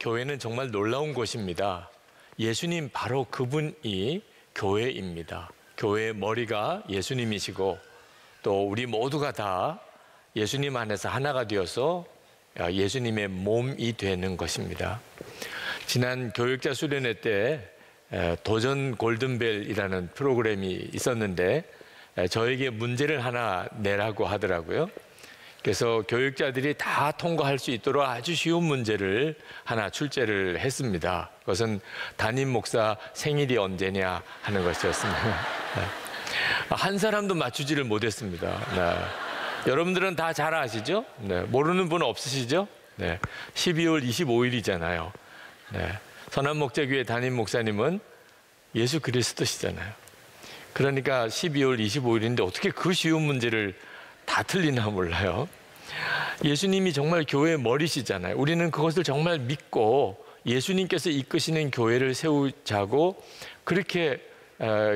교회는 정말 놀라운 곳입니다. 예수님 바로 그분이 교회입니다. 교회의 머리가 예수님이시고 또 우리 모두가 다 예수님 안에서 하나가 되어서 예수님의 몸이 되는 것입니다. 지난 교육자 수련회 때 도전 골든벨이라는 프로그램이 있었는데 저에게 문제를 하나 내라고 하더라고요. 그래서 교육자들이 다 통과할 수 있도록 아주 쉬운 문제를 하나 출제를 했습니다. 그것은 담임 목사 생일이 언제냐 하는 것이었습니다. 한 사람도 맞추지를 못했습니다. 여러분들은 다 잘 아시죠? 모르는 분 없으시죠? 12월 25일이잖아요. 선한목자교회 담임 목사님은 예수 그리스도시잖아요. 그러니까 12월 25일인데 어떻게 그 쉬운 문제를 다 틀리나 몰라요. 예수님이 정말 교회의 머리시잖아요. 우리는 그것을 정말 믿고 예수님께서 이끄시는 교회를 세우자고 그렇게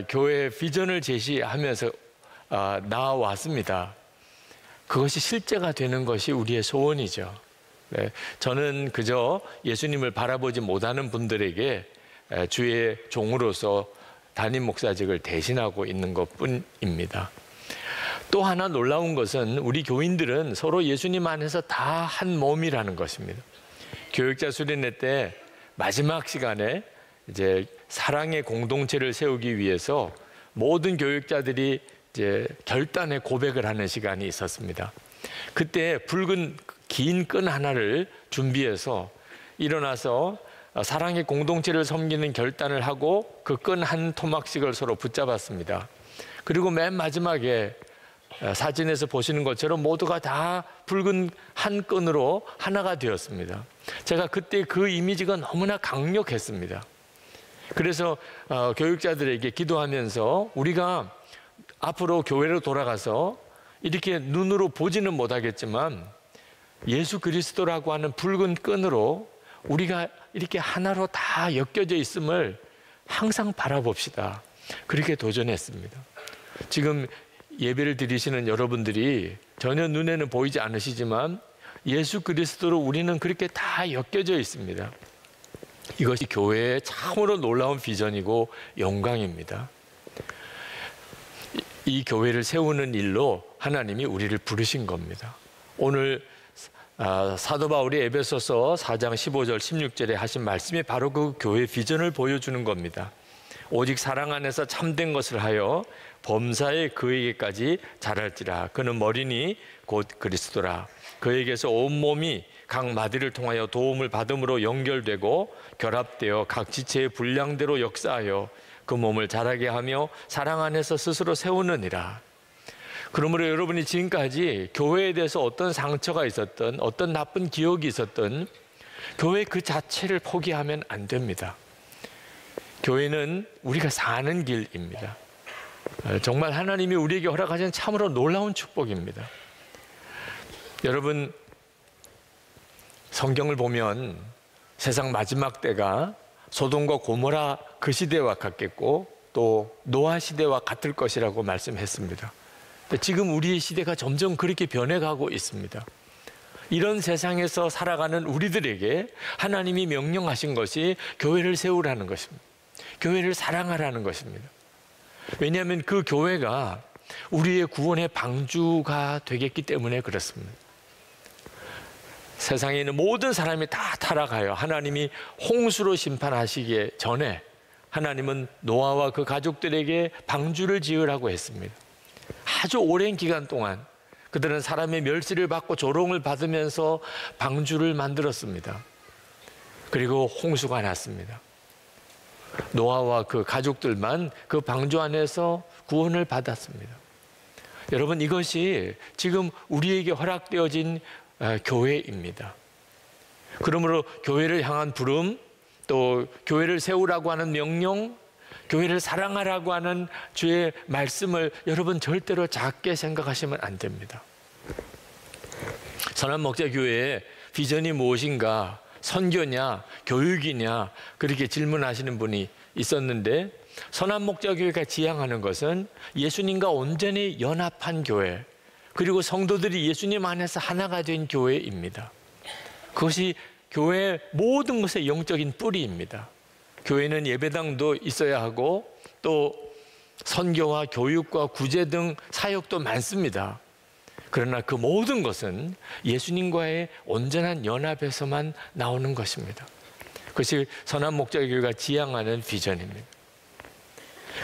교회의 비전을 제시하면서 나아왔습니다. 그것이 실제가 되는 것이 우리의 소원이죠. 저는 그저 예수님을 바라보지 못하는 분들에게 주의 종으로서 담임 목사직을 대신하고 있는 것뿐입니다. 또 하나 놀라운 것은 우리 교인들은 서로 예수님 안에서 다 한 몸이라는 것입니다. 교육자 수련회 때 마지막 시간에 이제 사랑의 공동체를 세우기 위해서 모든 교육자들이 이제 결단의 고백을 하는 시간이 있었습니다. 그때 붉은 긴 끈 하나를 준비해서 일어나서 사랑의 공동체를 섬기는 결단을 하고 그 끈 한 토막씩을 서로 붙잡았습니다. 그리고 맨 마지막에 사진에서 보시는 것처럼 모두가 다 붉은 한 끈으로 하나가 되었습니다. 제가 그때 그 이미지가 너무나 강력했습니다. 그래서 교육자들에게 기도하면서 우리가 앞으로 교회로 돌아가서 이렇게 눈으로 보지는 못하겠지만 예수 그리스도라고 하는 붉은 끈으로 우리가 이렇게 하나로 다 엮여져 있음을 항상 바라봅시다. 그렇게 도전했습니다. 지금 예배를 드리시는 여러분들이 전혀 눈에는 보이지 않으시지만 예수 그리스도로 우리는 그렇게 다 엮여져 있습니다. 이것이 교회의 참으로 놀라운 비전이고 영광입니다. 이 교회를 세우는 일로 하나님이 우리를 부르신 겁니다. 오늘 사도 바울이 에베소서 4장 15절 16절에 하신 말씀이 바로 그 교회 비전을 보여주는 겁니다. 오직 사랑 안에서 참된 것을 하여 범사에 그에게까지 자랄지라. 그는 머리니 곧 그리스도라. 그에게서 온몸이 각 마디를 통하여 도움을 받음으로 연결되고 결합되어 각 지체의 분량대로 역사하여 그 몸을 자라게 하며 사랑 안에서 스스로 세우느니라. 그러므로 여러분이 지금까지 교회에 대해서 어떤 상처가 있었든 어떤 나쁜 기억이 있었든 교회 그 자체를 포기하면 안 됩니다. 교회는 우리가 사는 길입니다. 정말 하나님이 우리에게 허락하신 참으로 놀라운 축복입니다. 여러분, 성경을 보면 세상 마지막 때가 소돔과 고모라 그 시대와 같겠고 또 노아 시대와 같을 것이라고 말씀했습니다. 지금 우리의 시대가 점점 그렇게 변해가고 있습니다. 이런 세상에서 살아가는 우리들에게 하나님이 명령하신 것이 교회를 세우라는 것입니다. 교회를 사랑하라는 것입니다. 왜냐하면 그 교회가 우리의 구원의 방주가 되겠기 때문에 그렇습니다. 세상에 있는 모든 사람이 다 타락하여 하나님이 홍수로 심판하시기 전에 하나님은 노아와 그 가족들에게 방주를 지으라고 했습니다. 아주 오랜 기간 동안 그들은 사람의 멸시를 받고 조롱을 받으면서 방주를 만들었습니다. 그리고 홍수가 났습니다. 노아와 그 가족들만 그 방주 안에서 구원을 받았습니다. 여러분, 이것이 지금 우리에게 허락되어진 교회입니다. 그러므로 교회를 향한 부름, 또 교회를 세우라고 하는 명령, 교회를 사랑하라고 하는 주의 말씀을 여러분 절대로 작게 생각하시면 안 됩니다. 선한목자교회의 비전이 무엇인가, 선교냐, 교육이냐 그렇게 질문하시는 분이 있었는데 선한목자교회가 지향하는 것은 예수님과 온전히 연합한 교회, 그리고 성도들이 예수님 안에서 하나가 된 교회입니다. 그것이 교회 모든 것의 영적인 뿌리입니다. 교회는 예배당도 있어야 하고 또 선교와 교육과 구제 등 사역도 많습니다. 그러나 그 모든 것은 예수님과의 온전한 연합에서만 나오는 것입니다. 그것이 선한 목자교회가 지향하는 비전입니다.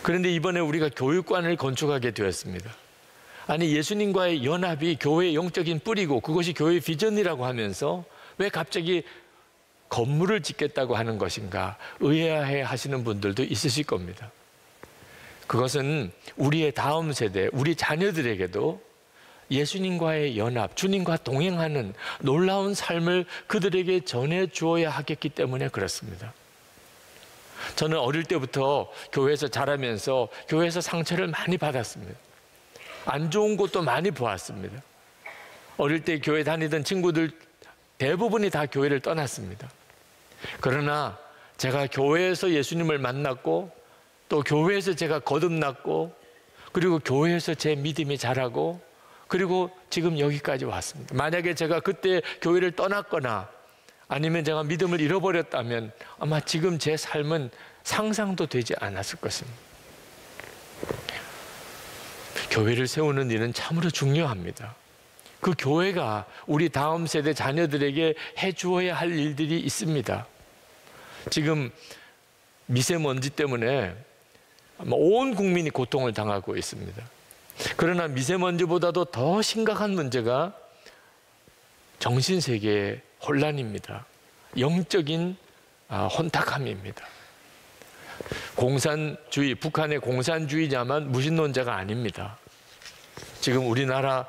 그런데 이번에 우리가 교육관을 건축하게 되었습니다. 아니, 예수님과의 연합이 교회의 영적인 뿌리고 그것이 교회의 비전이라고 하면서 왜 갑자기 건물을 짓겠다고 하는 것인가 의아해 하시는 분들도 있으실 겁니다. 그것은 우리의 다음 세대, 우리 자녀들에게도 예수님과의 연합, 주님과 동행하는 놀라운 삶을 그들에게 전해주어야 하겠기 때문에 그렇습니다. 저는 어릴 때부터 교회에서 자라면서 교회에서 상처를 많이 받았습니다. 안 좋은 곳도 많이 보았습니다. 어릴 때 교회 다니던 친구들 대부분이 다 교회를 떠났습니다. 그러나 제가 교회에서 예수님을 만났고 또 교회에서 제가 거듭났고 그리고 교회에서 제 믿음이 자라고 그리고 지금 여기까지 왔습니다. 만약에 제가 그때 교회를 떠났거나 아니면 제가 믿음을 잃어버렸다면 아마 지금 제 삶은 상상도 되지 않았을 것입니다. 교회를 세우는 일은 참으로 중요합니다. 그 교회가 우리 다음 세대 자녀들에게 해주어야 할 일들이 있습니다. 지금 미세먼지 때문에 온 국민이 고통을 당하고 있습니다. 그러나 미세먼지보다도 더 심각한 문제가 정신세계의 혼란입니다. 영적인 혼탁함입니다. 공산주의, 북한의 공산주의자만 무신론자가 아닙니다. 지금 우리나라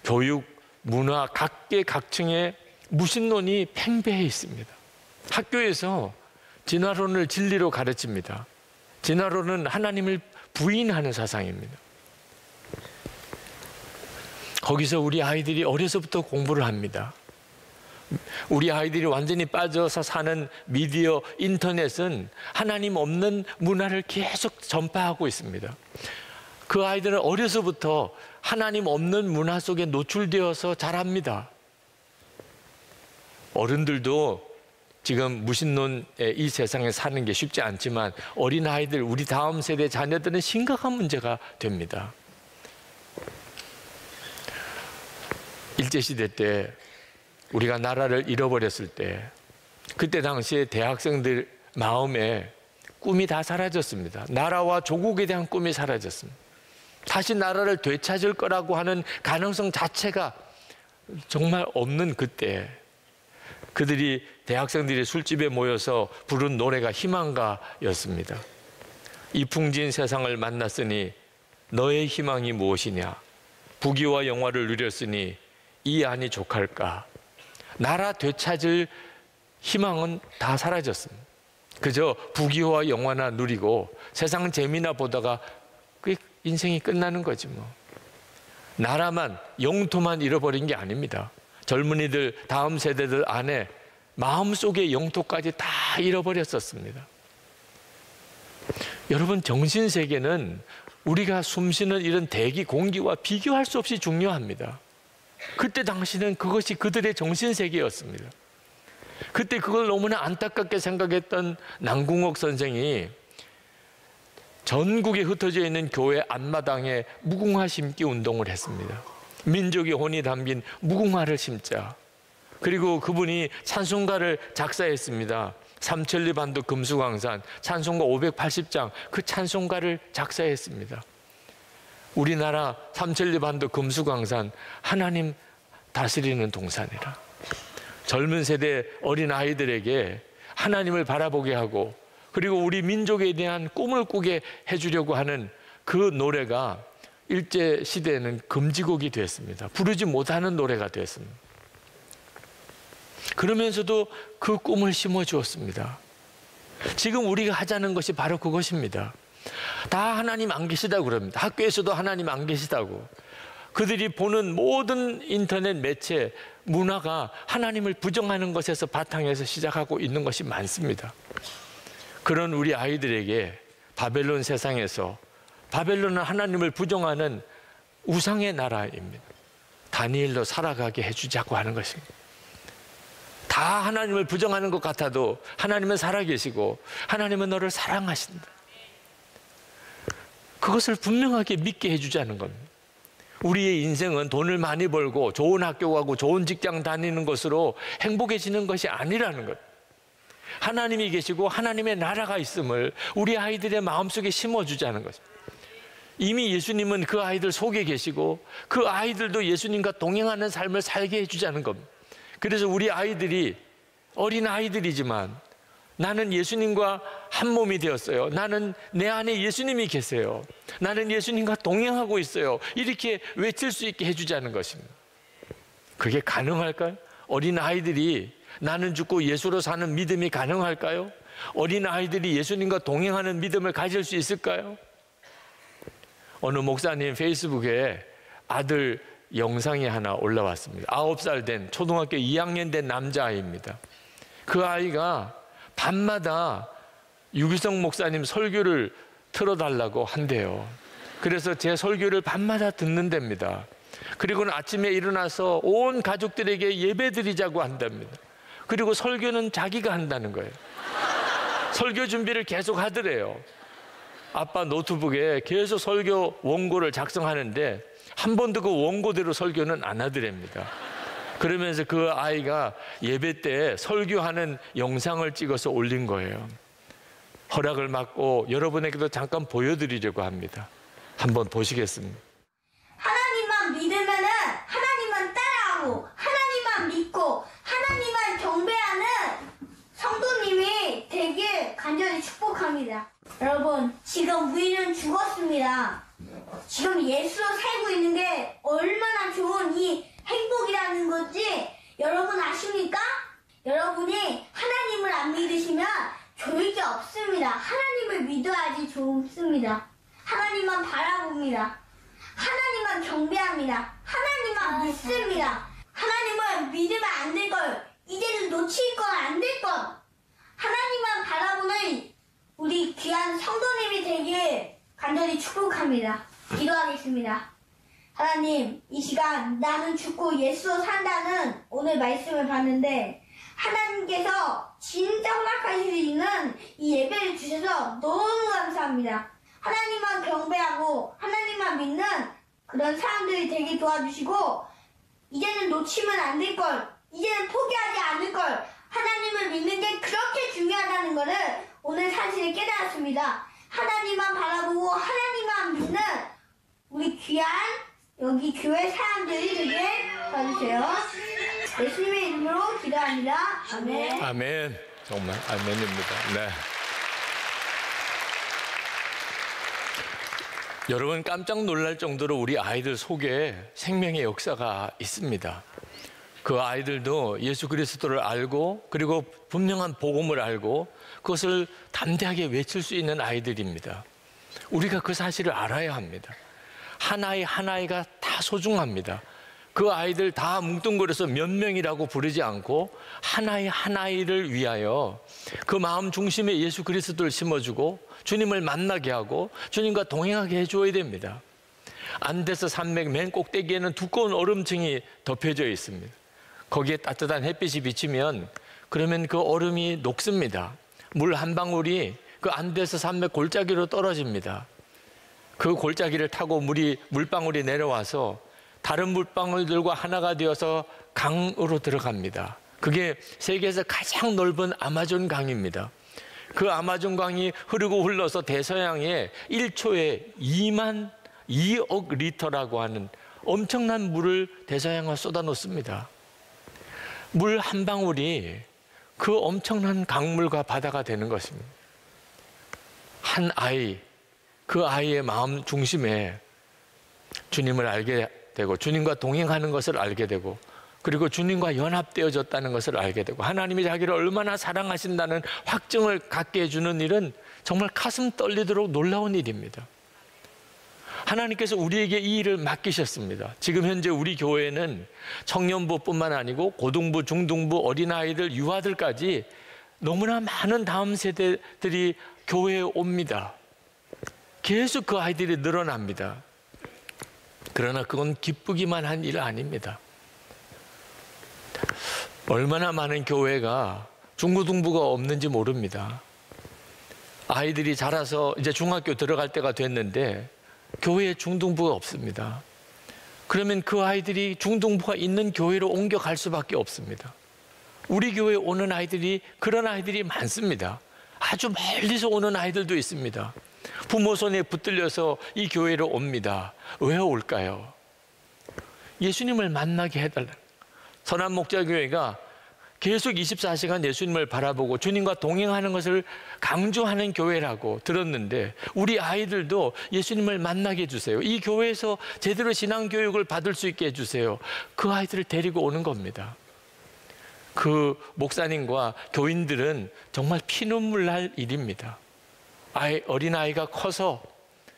교육, 문화, 각계각층의 무신론이 팽배해 있습니다. 학교에서 진화론을 진리로 가르칩니다. 진화론은 하나님을 부인하는 사상입니다. 거기서 우리 아이들이 어려서부터 공부를 합니다. 우리 아이들이 완전히 빠져서 사는 미디어, 인터넷은 하나님 없는 문화를 계속 전파하고 있습니다. 그 아이들은 어려서부터 하나님 없는 문화 속에 노출되어서 자랍니다. 어른들도 지금 무신론의 이 세상에 사는 게 쉽지 않지만 어린아이들, 우리 다음 세대 자녀들은 심각한 문제가 됩니다. 일제시대 때 우리가 나라를 잃어버렸을 때 그때 당시에 대학생들 마음에 꿈이 다 사라졌습니다. 나라와 조국에 대한 꿈이 사라졌습니다. 다시 나라를 되찾을 거라고 하는 가능성 자체가 정말 없는 그때 그들이 대학생들이 술집에 모여서 부른 노래가 희망가였습니다. 이 풍진 세상을 만났으니 너의 희망이 무엇이냐? 부귀와 영화를 누렸으니 이 안이 족할까? 나라 되찾을 희망은 다 사라졌습니다. 그저 부귀와 영화나 누리고 세상 재미나 보다가 그 인생이 끝나는 거지 뭐. 나라만, 영토만 잃어버린 게 아닙니다. 젊은이들, 다음 세대들 안에 마음속의 영토까지 다 잃어버렸었습니다. 여러분, 정신세계는 우리가 숨쉬는 이런 대기, 공기와 비교할 수 없이 중요합니다. 그때 당시는 그것이 그들의 정신세계였습니다. 그때 그걸 너무나 안타깝게 생각했던 남궁옥 선생이 전국에 흩어져 있는 교회 앞마당에 무궁화 심기 운동을 했습니다. 민족의 혼이 담긴 무궁화를 심자. 그리고 그분이 찬송가를 작사했습니다. 삼천리 반도 금수강산 찬송가 580장 그 찬송가를 작사했습니다. 우리나라 삼천리 반도 금수강산 하나님 다스리는 동산이라. 젊은 세대 어린 아이들에게 하나님을 바라보게 하고 그리고 우리 민족에 대한 꿈을 꾸게 해주려고 하는 그 노래가 일제 시대에는 금지곡이 됐습니다. 부르지 못하는 노래가 됐습니다. 그러면서도 그 꿈을 심어주었습니다. 지금 우리가 하자는 것이 바로 그것입니다. 다 하나님 안 계시다고 그럽니다. 학교에서도 하나님 안 계시다고. 그들이 보는 모든 인터넷 매체, 문화가 하나님을 부정하는 것에서 바탕에서 시작하고 있는 것이 많습니다. 그런 우리 아이들에게 바벨론 세상에서 바벨론은 하나님을 부정하는 우상의 나라입니다. 다니엘로 살아가게 해주자고 하는 것입니다. 다 하나님을 부정하는 것 같아도 하나님은 살아계시고 하나님은 너를 사랑하신다. 그것을 분명하게 믿게 해주자는 겁니다. 우리의 인생은 돈을 많이 벌고 좋은 학교 가고 좋은 직장 다니는 것으로 행복해지는 것이 아니라는 것. 하나님이 계시고 하나님의 나라가 있음을 우리 아이들의 마음속에 심어주자는 것입니다. 이미 예수님은 그 아이들 속에 계시고 그 아이들도 예수님과 동행하는 삶을 살게 해주자는 겁니다. 그래서 우리 아이들이 어린 아이들이지만 나는 예수님과 한 몸이 되었어요. 나는 내 안에 예수님이 계세요. 나는 예수님과 동행하고 있어요. 이렇게 외칠 수 있게 해주자는 것입니다. 그게 가능할까요? 어린 아이들이 나는 죽고 예수로 사는 믿음이 가능할까요? 어린 아이들이 예수님과 동행하는 믿음을 가질 수 있을까요? 어느 목사님 페이스북에 아들 영상이 하나 올라왔습니다. 9살 된 초등학교 2학년 된 남자아이입니다. 그 아이가 밤마다 유기성 목사님 설교를 틀어달라고 한대요. 그래서 제 설교를 밤마다 듣는답니다. 그리고는 아침에 일어나서 온 가족들에게 예배드리자고 한답니다. 그리고 설교는 자기가 한다는 거예요. 설교 준비를 계속 하더래요. 아빠 노트북에 계속 설교 원고를 작성하는데 한 번도 그 원고대로 설교는 안 하더랍니다. 그러면서 그 아이가 예배 때 설교하는 영상을 찍어서 올린 거예요. 허락을 받고 여러분에게도 잠깐 보여드리려고 합니다. 한번 보시겠습니다. 하나님만 믿으면은 하나님만 따라하고 하나님만 믿고 하나님만 경배하는 성도님이 되길 간절히 축복합니다. 여러분, 지금 우리는 죽었습니다. 지금 예수로 살고 있는 게 얼마나 좋은 이 행복이라는 건지 여러분 아십니까? 여러분이 하나님을 안 믿으시면 좋을 게 없습니다. 하나님을 믿어야지 좋습니다. 하나님만 바라봅니다. 하나님만 경배합니다. 하나님만 믿습니다. 하나님을 믿으면 안 될 걸, 이제는 놓칠 건 안 될 것, 하나님만 바라보는 우리 귀한 성도님이 되길 간절히 축복합니다. 기도하겠습니다. 하나님, 이 시간 나는 죽고 예수로 산다는 오늘 말씀을 봤는데 하나님께서 진짜 허락하실 수 있는 이 예배를 주셔서 너무 감사합니다. 하나님만 경배하고 하나님만 믿는 그런 사람들이 되게 도와주시고 이제는 놓치면 안 될 걸, 이제는 포기하지 않을 걸, 하나님을 믿는 게 그렇게 중요하다는 것을 오늘 사실을 깨달았습니다. 하나님만 바라보고 하나님만 믿는 우리 귀한 여기 교회 사람들이 되게 도와주세요. 예수님의 이름으로 기도합니다. 아멘. 아멘. 정말 아멘입니다. 네. 여러분, 깜짝 놀랄 정도로 우리 아이들 속에 생명의 역사가 있습니다. 그 아이들도 예수 그리스도를 알고 그리고 분명한 복음을 알고 그것을 담대하게 외칠 수 있는 아이들입니다. 우리가 그 사실을 알아야 합니다. 하나이 하나이가 다 소중합니다. 그 아이들 다 뭉뚱그려서 몇 명이라고 부르지 않고 하나이 하나이를 위하여 그 마음 중심에 예수 그리스도를 심어주고 주님을 만나게 하고 주님과 동행하게 해줘야 됩니다. 안데스 산맥 맨 꼭대기에는 두꺼운 얼음층이 덮여져 있습니다. 거기에 따뜻한 햇빛이 비치면 그러면 그 얼음이 녹습니다. 물 한 방울이 그 안데스 산맥 골짜기로 떨어집니다. 그 골짜기를 타고 물방울이 내려와서 다른 물방울들과 하나가 되어서 강으로 들어갑니다. 그게 세계에서 가장 넓은 아마존 강입니다. 그 아마존 강이 흐르고 흘러서 대서양에 1초에 2억 리터라고 하는 엄청난 물을 대서양에 쏟아놓습니다. 물 한 방울이 그 엄청난 강물과 바다가 되는 것입니다. 한 아이, 그 아이의 마음 중심에 주님을 알게 되고 주님과 동행하는 것을 알게 되고 그리고 주님과 연합되어졌다는 것을 알게 되고 하나님이 자기를 얼마나 사랑하신다는 확증을 갖게 해주는 일은 정말 가슴 떨리도록 놀라운 일입니다. 하나님께서 우리에게 이 일을 맡기셨습니다. 지금 현재 우리 교회는 청년부뿐만 아니고 고등부, 중등부, 어린아이들, 유아들까지 너무나 많은 다음 세대들이 교회에 옵니다. 계속 그 아이들이 늘어납니다. 그러나 그건 기쁘기만 한 일 아닙니다. 얼마나 많은 교회가 중고등부가 없는지 모릅니다. 아이들이 자라서 이제 중학교 들어갈 때가 됐는데 교회에 중등부가 없습니다. 그러면 그 아이들이 중등부가 있는 교회로 옮겨갈 수밖에 없습니다. 우리 교회에 오는 아이들이 그런 아이들이 많습니다. 아주 멀리서 오는 아이들도 있습니다. 부모 손에 붙들려서 이 교회로 옵니다. 왜 올까요? 예수님을 만나게 해달라. 선한목자교회가 계속 24시간 예수님을 바라보고 주님과 동행하는 것을 강조하는 교회라고 들었는데 우리 아이들도 예수님을 만나게 해주세요. 이 교회에서 제대로 신앙교육을 받을 수 있게 해주세요. 그 아이들을 데리고 오는 겁니다. 그 목사님과 교인들은 정말 피눈물 날 일입니다. 어린아이가 커서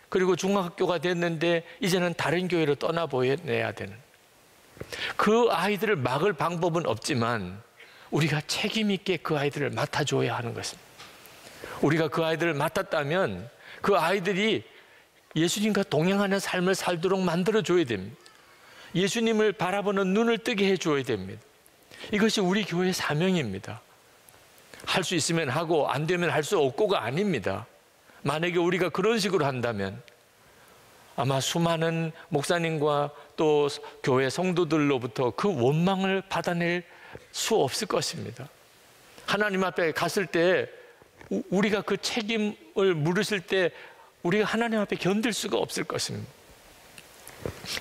그리고 중학교가 됐는데 이제는 다른 교회로 떠나보내야 되는 그 아이들을 막을 방법은 없지만 우리가 책임 있게 그 아이들을 맡아줘야 하는 것입니다. 우리가 그 아이들을 맡았다면 그 아이들이 예수님과 동행하는 삶을 살도록 만들어줘야 됩니다. 예수님을 바라보는 눈을 뜨게 해줘야 됩니다. 이것이 우리 교회의 사명입니다. 할 수 있으면 하고 안 되면 할 수 없고가 아닙니다. 만약에 우리가 그런 식으로 한다면 아마 수많은 목사님과 또 교회 성도들로부터 그 원망을 받아낼 수 없을 것입니다. 하나님 앞에 갔을 때 우리가 그 책임을 물으실 때 우리가 하나님 앞에 견딜 수가 없을 것입니다.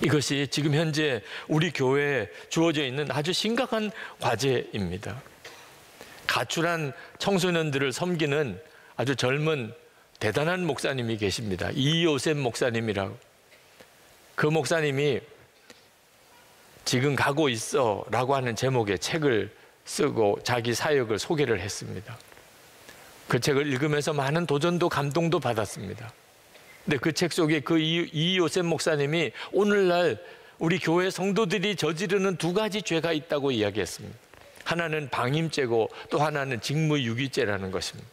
이것이 지금 현재 우리 교회에 주어져 있는 아주 심각한 과제입니다. 가출한 청소년들을 섬기는 아주 젊은 대단한 목사님이 계십니다. 이요셉 목사님이라고. 그 목사님이 지금 가고 있어 라고 하는 제목의 책을 쓰고 자기 사역을 소개를 했습니다. 그 책을 읽으면서 많은 도전도 감동도 받았습니다. 근데 그 책 속에 그 이요셉 목사님이 오늘날 우리 교회 성도들이 저지르는 두 가지 죄가 있다고 이야기했습니다. 하나는 방임죄고 또 하나는 직무유기죄라는 것입니다.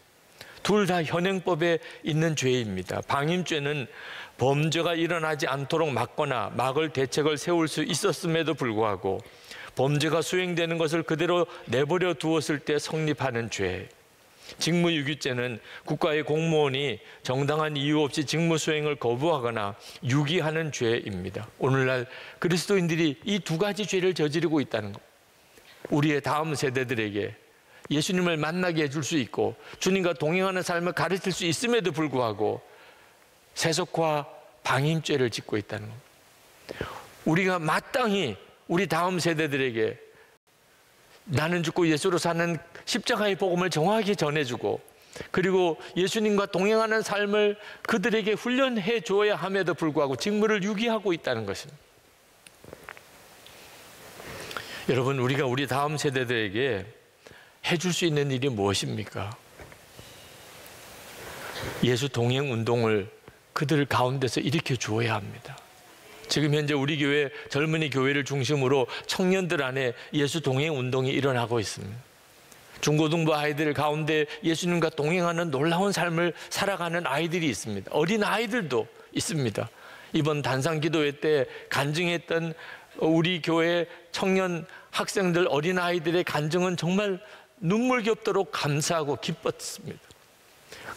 둘 다 현행법에 있는 죄입니다. 방임죄는 범죄가 일어나지 않도록 막거나 막을 대책을 세울 수 있었음에도 불구하고 범죄가 수행되는 것을 그대로 내버려 두었을 때 성립하는 죄. 직무유기죄는 국가의 공무원이 정당한 이유 없이 직무 수행을 거부하거나 유기하는 죄입니다. 오늘날 그리스도인들이 이 두 가지 죄를 저지르고 있다는 것. 우리의 다음 세대들에게 예수님을 만나게 해줄 수 있고 주님과 동행하는 삶을 가르칠 수 있음에도 불구하고 세속화 방임죄를 짓고 있다는 겁니다. 우리가 마땅히 우리 다음 세대들에게 나는 죽고 예수로 사는 십자가의 복음을 정확히 전해주고 그리고 예수님과 동행하는 삶을 그들에게 훈련해 줘야 함에도 불구하고 직무를 유기하고 있다는 것입니다. 여러분, 우리가 우리 다음 세대들에게 해줄 수 있는 일이 무엇입니까? 예수 동행 운동을 그들 가운데서 일으켜 주어야 합니다. 지금 현재 우리 교회 젊은이 교회를 중심으로 청년들 안에 예수 동행 운동이 일어나고 있습니다. 중고등부 아이들 가운데 예수님과 동행하는 놀라운 삶을 살아가는 아이들이 있습니다. 어린 아이들도 있습니다. 이번 단상기도회 때 간증했던 우리 교회 청년 학생들 어린 아이들의 간증은 정말 눈물겹도록 감사하고 기뻤습니다.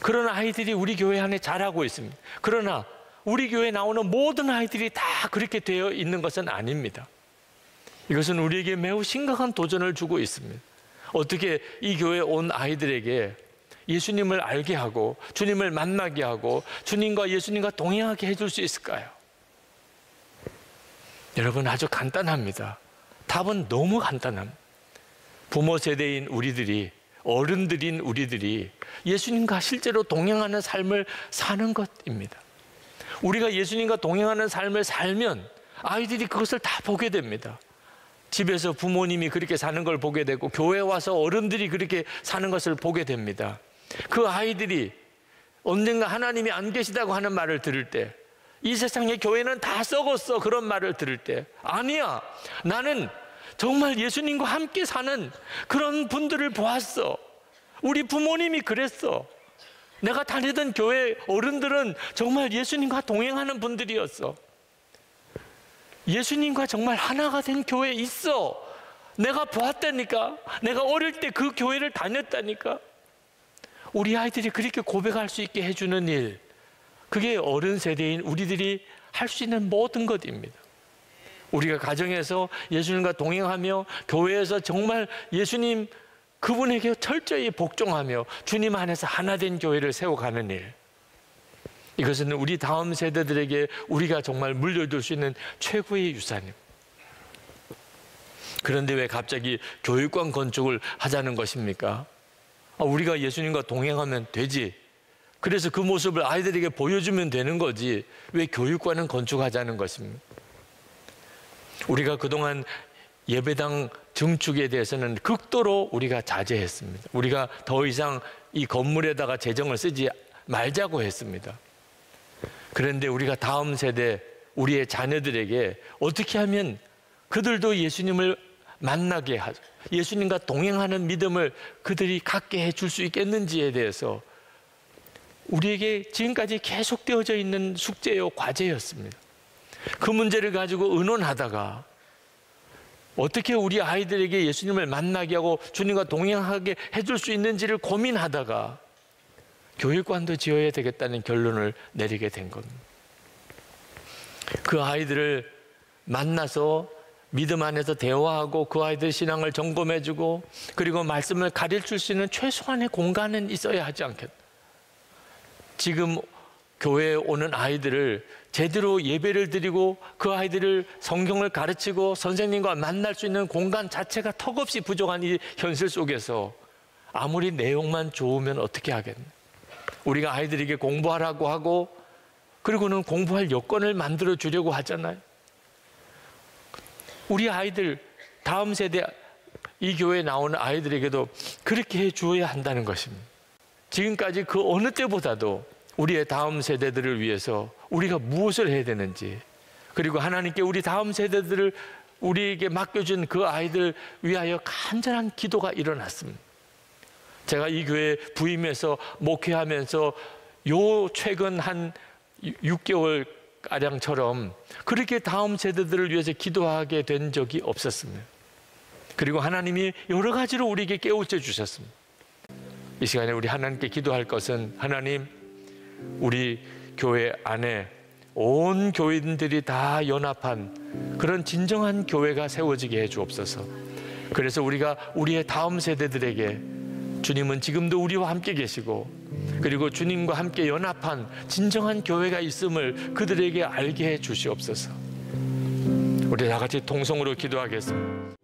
그런 아이들이 우리 교회 안에 자라고 있습니다. 그러나 우리 교회에 나오는 모든 아이들이 다 그렇게 되어 있는 것은 아닙니다. 이것은 우리에게 매우 심각한 도전을 주고 있습니다. 어떻게 이 교회에 온 아이들에게 예수님을 알게 하고 주님을 만나게 하고 주님과 예수님과 동행하게 해줄 수 있을까요? 여러분, 아주 간단합니다. 답은 너무 간단합니다. 부모 세대인 우리들이, 어른들인 우리들이 예수님과 실제로 동행하는 삶을 사는 것입니다. 우리가 예수님과 동행하는 삶을 살면 아이들이 그것을 다 보게 됩니다. 집에서 부모님이 그렇게 사는 걸 보게 되고 교회 와서 어른들이 그렇게 사는 것을 보게 됩니다. 그 아이들이 언젠가 하나님이 안 계시다고 하는 말을 들을 때, 이 세상의 교회는 다 썩었어, 그런 말을 들을 때, 아니야, 나는 정말 예수님과 함께 사는 그런 분들을 보았어. 우리 부모님이 그랬어. 내가 다니던 교회 어른들은 정말 예수님과 동행하는 분들이었어. 예수님과 정말 하나가 된 교회 있어. 내가 보았다니까. 내가 어릴 때 그 교회를 다녔다니까. 우리 아이들이 그렇게 고백할 수 있게 해주는 일, 그게 어른 세대인 우리들이 할 수 있는 모든 것입니다. 우리가 가정에서 예수님과 동행하며 교회에서 정말 예수님 그분에게 철저히 복종하며 주님 안에서 하나된 교회를 세워가는 일, 이것은 우리 다음 세대들에게 우리가 정말 물려줄 수 있는 최고의 유산입니다. 그런데 왜 갑자기 교육관 건축을 하자는 것입니까? 우리가 예수님과 동행하면 되지. 그래서 그 모습을 아이들에게 보여주면 되는 거지. 왜 교육관은 건축하자는 것입니까? 우리가 그동안 예배당 증축에 대해서는 극도로 우리가 자제했습니다. 우리가 더 이상 이 건물에다가 재정을 쓰지 말자고 했습니다. 그런데 우리가 다음 세대, 우리의 자녀들에게 어떻게 하면 그들도 예수님을 만나게 하죠, 예수님과 동행하는 믿음을 그들이 갖게 해줄 수 있겠는지에 대해서 우리에게 지금까지 계속되어져 있는 숙제요, 과제였습니다. 그 문제를 가지고 의논하다가 어떻게 우리 아이들에게 예수님을 만나게 하고 주님과 동행하게 해줄 수 있는지를 고민하다가 교육관도 지어야 되겠다는 결론을 내리게 된 겁니다. 그 아이들을 만나서 믿음 안에서 대화하고 그 아이들 신앙을 점검해주고 그리고 말씀을 가르칠 수 있는 최소한의 공간은 있어야 하지 않겠나. 지금 교회에 오는 아이들을 제대로 예배를 드리고 그 아이들을 성경을 가르치고 선생님과 만날 수 있는 공간 자체가 턱없이 부족한 이 현실 속에서 아무리 내용만 좋으면 어떻게 하겠나. 우리가 아이들에게 공부하라고 하고 그리고는 공부할 여건을 만들어 주려고 하잖아요. 우리 아이들, 다음 세대 이 교회에 나오는 아이들에게도 그렇게 해 주어야 한다는 것입니다. 지금까지 그 어느 때보다도 우리의 다음 세대들을 위해서 우리가 무엇을 해야 되는지, 그리고 하나님께 우리 다음 세대들을 우리에게 맡겨준 그 아이들 위하여 간절한 기도가 일어났습니다. 제가 이 교회 부임해서 목회하면서 요 최근 한 6개월 가량처럼 그렇게 다음 세대들을 위해서 기도하게 된 적이 없었습니다. 그리고 하나님이 여러 가지로 우리에게 깨우쳐 주셨습니다. 이 시간에 우리 하나님께 기도할 것은, 하나님, 우리 교회 안에 온 교인들이 다 연합한 그런 진정한 교회가 세워지게 해 주옵소서. 그래서 우리가 우리의 다음 세대들에게 주님은 지금도 우리와 함께 계시고 그리고 주님과 함께 연합한 진정한 교회가 있음을 그들에게 알게 해 주시옵소서. 우리 다 같이 통성으로 기도하겠습니다.